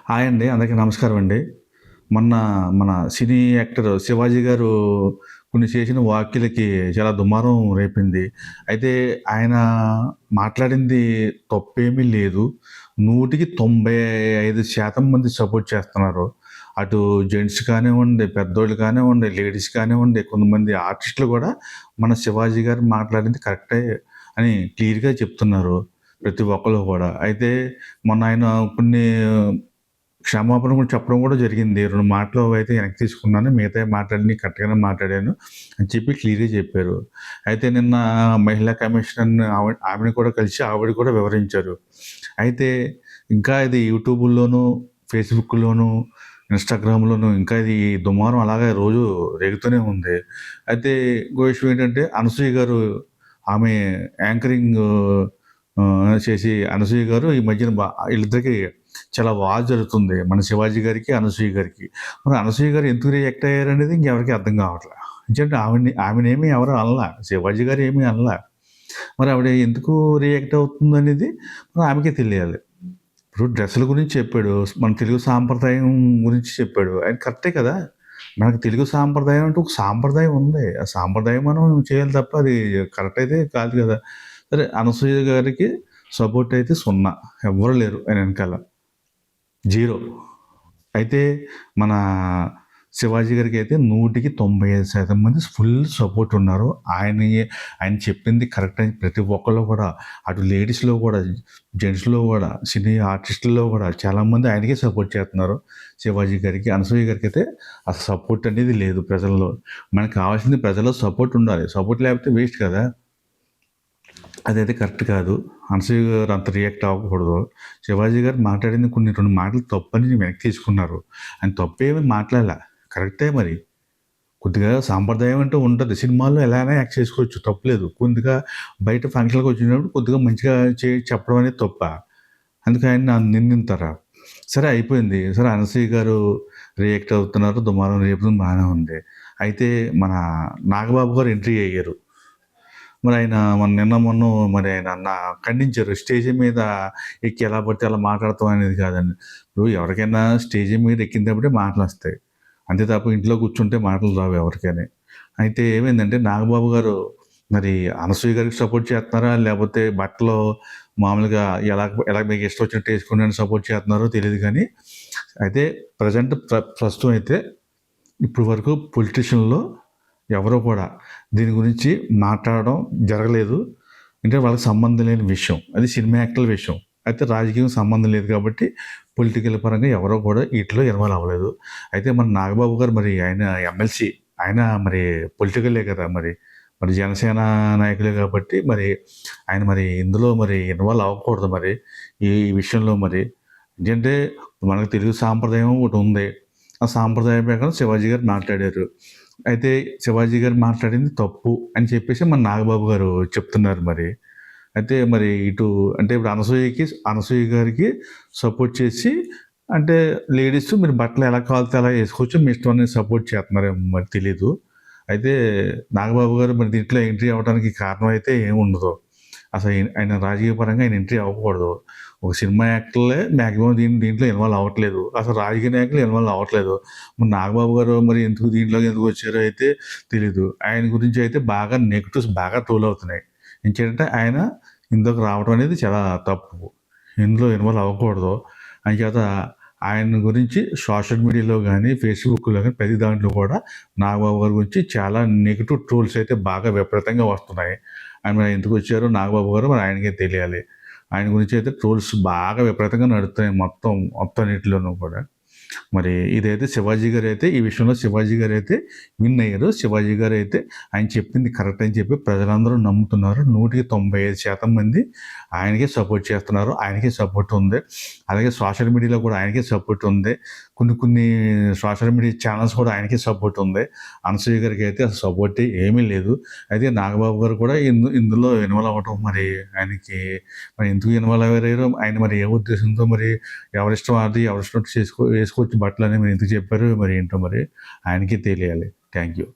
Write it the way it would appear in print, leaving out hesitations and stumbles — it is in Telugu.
హాయ్ అండి. అందరికీ నమస్కారం అండి. మొన్న మన సినీ యాక్టర్ 'శివాజీ' గారు కొన్ని చేసిన వ్యాఖ్యలకి చాలా దుమారం రేపింది. అయితే ఆయన మాట్లాడింది తప్పేమీ లేదు. 100కి 95% మంది సపోర్ట్ చేస్తున్నారు. అటు జెంట్స్ కానివ్వండి, పెద్దోళ్ళు కానివ్వండి, లేడీస్ కానివ్వండి, కొంతమంది ఆర్టిస్టులు గూడా మన 'శివాజీ' గారు మాట్లాడింది కరెక్టే అని క్లియర్‌గా చెప్తున్నారు. ప్రతి ఒక్కళ్ళు గూడా. అయితే మొన్న ఆయన కొన్ని క్షమాపణ కూడా చెప్పడం కూడా జరిగింది. 2 మాటలు అయితే వెనక్కి తీసుకున్నాను. మిగతాయి మాట్లాడినయి కరెక్ట్‌గానే మాట్లాడాను అని చెప్పి క్లియర్‌గా చెప్పారు. అయితే నిన్న మహిళా కమిషనర్‌ని ఆమెను కూడా కలిసి ఆవిడ కూడా వివరించారు. అయితే ఇంకా ఇది యూట్యూబుల్లోనూ, ఫేస్‌బుక్‌లోనూ, ఇన్‌స్టాగ్రామ్‌లోనూ ఇంకా ఇది దుమారం అలాగే రోజు రేగుతూనే ఉంది. అయితే ఇంకో విషయం ఏంటంటే అనసూయ గారు ఆమె యాంకరింగ్ చేసి అనసూయ గారు ఈ మధ్యన ఈళ్ళిద్దరికీ చాలా వార్ జరుగుతుంది. మన 'శివాజీ' గారికి, అనసూయ గారికి. మరి అనసూయ గారు ఎందుకు రియాక్ట్ అయ్యారనేది ఇంకెవరికీ అర్థం కావట్ల. ఎందుకంటే ఆమెనేమి ఎవరు అనలా. 'శివాజీ' గారు ఏమి అనలా. మరి ఆవిడ ఎందుకు రియాక్ట్ అవుతుందనేది మరి ఆమెకే తెలియాలి. ఇప్పుడు డ్రెస్సుల గురించి చెప్పాడు. మన తెలుగు సాంప్రదాయం గురించి చెప్పాడు. ఆయన కరెక్టే కదా! మనకు తెలుగు సాంప్రదాయం అంటూ ఒక సాంప్రదాయం ఉంది. ఆ సాంప్రదాయం మనం చేయాలి తప్ప అది కరెక్ట్ అయితే కాదు కదా! సరే అనసూయ గారికి సపోర్ట్ అయితే 0. ఎవ్వరు లేరు ఆయన ఎనకాల. 0. అయితే మన 'శివాజీ' గారికైతే 100కి 95% మంది ఫుల్ సపోర్ట్ ఉన్నారు. ఆయన చెప్పింది కరెక్ట్ అని ప్రతి ఒక్కళ్ళు కూడా అటు లేడీస్‌లో కూడా, జెంట్స్‌లో కూడా, సినీ ఆర్టిస్టుల్లో కూడా చాలామంది ఆయనకే సపోర్ట్ చేస్తున్నారు. 'శివాజీ' గారికి. అనసూయ గారికైతే ఆ సపోర్ట్ అనేది లేదు ప్రజల్లో. మనకు కావాల్సింది ప్రజల్లో సపోర్ట్ ఉండాలి. సపోర్ట్ లేకపోతే వేస్ట్ కదా! అదైతే కరెక్ట్ కాదు. అనసూయ గారు అంత రియాక్ట్ అవ్వకూడదు. 'శివాజీ' గారు మాట్లాడింది కొన్ని 2 మాటలు తప్పని వెనక్కి తీసుకున్నారు. ఆయన తప్పేమి మాట్లాడలా. కరెక్టే మరి. కొద్దిగా సాంప్రదాయం అంటూ ఉంటది. సినిమాల్లో ఎలాగైనా యాక్ట్ చేసుకోవచ్చు తప్పులేదు. కొద్దిగా బయట ఫంక్షన్‌లకొచ్చినప్పుడు కొద్దిగా మంచిగా చెప్పడం అనేది తప్పా? అందుకే ఆయన్ని నిందింతారా? సరే అయిపోయింది. సరే అనసూయ గారు రియాక్ట్ అవుతున్నారు. దుమారం రేపుతుంది బానే ఉంది. అయితే మన నాగబాబు గారు ఎంట్రీ అయ్యారు. మరి ఆయన నిన్న మొన్న మరి ఆయన ఖండించారు. స్టేజ్ మీద ఎక్కి ఎలా పడితే అలా మాట్లాడతాం అనేది కాదండి. ఇప్పుడు ఎవరికైనా స్టేజ్ మీద ఎక్కినప్పుడే మాటలొస్తాయి. అంతే తప్ప ఇంట్లో కూర్చుంటే మాటలు రావు ఎవరికైనా. అయితే ఏమైందంటే నాగబాబు గారు మరి అనసూయ గారికి సపోర్ట్ చేస్తున్నారా? లేపోతే బట్టలు మామూలుగా ఎలా మీకు ఇష్టం వచ్చినట్టు ఏసుకోండి అని సపోర్ట్ చేస్తున్నారో తెలీదు గానీ, అయితే ప్రెజెంట్ ప్రస్తుతం అయితే ఇప్పటి వరకు పొలిటీషియన్‌లో ఎవరు కూడా దీని గురించి మాట్లాడడం జరగలేదు. అంటే వాళ్ళకి సంబంధం లేని విషయం. అది సినిమా యాక్టర్ల విషయం. అయితే రాజకీయం సంబంధం లేదు కాబట్టి పొలిటికల్ పరంగా ఎవరో కూడా ఈటిలో ఇన్వాల్వ్ అవ్వలేదు. అయితే మన నాగబాబు గారు మరి ఆయన ఎమ్మెల్సీ. ఆయన మరి పొలిటికలే కదా మరి. మరి జనసేన నాయకులే కాబట్టి మరి ఆయన మరి ఇందులో మరి ఇన్వాల్వ్ అవ్వకూడదు మరి. ఈ విషయంలో మరి. ఏంటంటే మనకు తెలుగు సాంప్రదాయం ఒకటుంది. ఆ సాంప్రదాయం ప్రకారం శివాజీ గారు మాట్లాడారు. అయితే శివాజీ గారు మాట్లాడింది తప్పు అని చెప్పేసి మన నాగబాబు గారు చెప్తున్నారు మరి. అయితే మరి ఇటు అంటే ఇప్పుడు అనసూయ గారికి సపోర్ట్ చేసి అంటే లేడీస్ మీరు బట్టలు ఎలా కావాలితే అలా ఏసుకోవచ్చు. మీ ఇష్టం అనేది సపోర్ట్ చేస్తున్నారేమో మరి తెలీదు. అయితే నాగబాబు గారు మరి దీంట్లో ఎంట్రీ అవ్వడానికి కారణం అయితే ఏముండదు. అసలు ఆయన రాజకీయ పరంగా ఆయన ఎంట్రీ అవ్వకూడదు. ఒక సినిమా యాక్టర్లే మాక్సిమం దీంట్లో ఇన్వాల్వ్ అవ్వట్లేదు. అసలు రాజకీయ నాయకులు ఇన్వాల్వ్ అవ్వట్లేదు. మరి నాగబాబు గారు మరి దీంట్లోకి ఎందుకు వచ్చారో అయితే తెలీదు. ఆయన గురించి అయితే బాగా నెగెటివ్స్ బాగా ట్రోల్ అవుతున్నాయి. ఏంచేతంటే ఆయన ఇందులోకి రావడం అనేది చాలా తప్పు. ఇందులో ఇన్వాల్వ్ అవ్వకూడదు. అంచేత ఆయన గురించి సోషల్ మీడియాలో గానీ, ఫేస్‌బుక్‌లో గానీ ప్రతి దాంట్లో కూడా నాగబాబు గారి గురించి చాలా నెగెటివ్ ట్రోల్స్ అయితే బాగా విపరీతంగా వస్తున్నాయి. ఆయన మరి ఎందుకొచ్చారో నాగబాబు గారు మరి ఆయనకే తెలియాలి. ఆయన గురించి అయితే ట్రోల్స్ బాగా విపరీతంగా నడుస్తున్నాయి మొత్తం అన్నిటిలోనూ కూడా. మరి ఇదైతే శివాజీ గారైతే ఈ విషయంలో శివాజీ గారైతే విన్ అయ్యారు. శివాజీ గారైతే ఆయన చెప్పింది కరెక్ట్ అని చెప్పి ప్రజలందరూ నమ్ముతున్నారు. 100కి 95% మంది ఆయనకే సపోర్ట్ చేస్తున్నారు. ఆయనకే సపోర్ట్ ఉంది. అలాగే సోషల్ మీడియాలో కూడా ఆయనకే సపోర్ట్ ఉంది. కొన్ని సోషల్ మీడియా ఛానెల్స్ కూడా ఆయనకే సపోర్ట్ ఉంది. అనసూయ గారికి అయితే అసలు సపోర్ట్ ఏమీ లేదు. అయితే నాగబాబు గారు కూడా ఇందులో ఇన్వాల్వ్ అవ్వటం మరి ఆయనకి మరి ఎందుకు ఇన్వాల్వ్ అయ్యారో ఆయన మరి ఏ ఉద్దేశంతో మరి ఎవరిష్టం అది ఎవరిష్టం వేసుకోవచ్చు బట్టలని మరి ఎందుకు చెప్పారో మరి ఏంటో మరి ఆయనకే తెలియాలి. Thank you.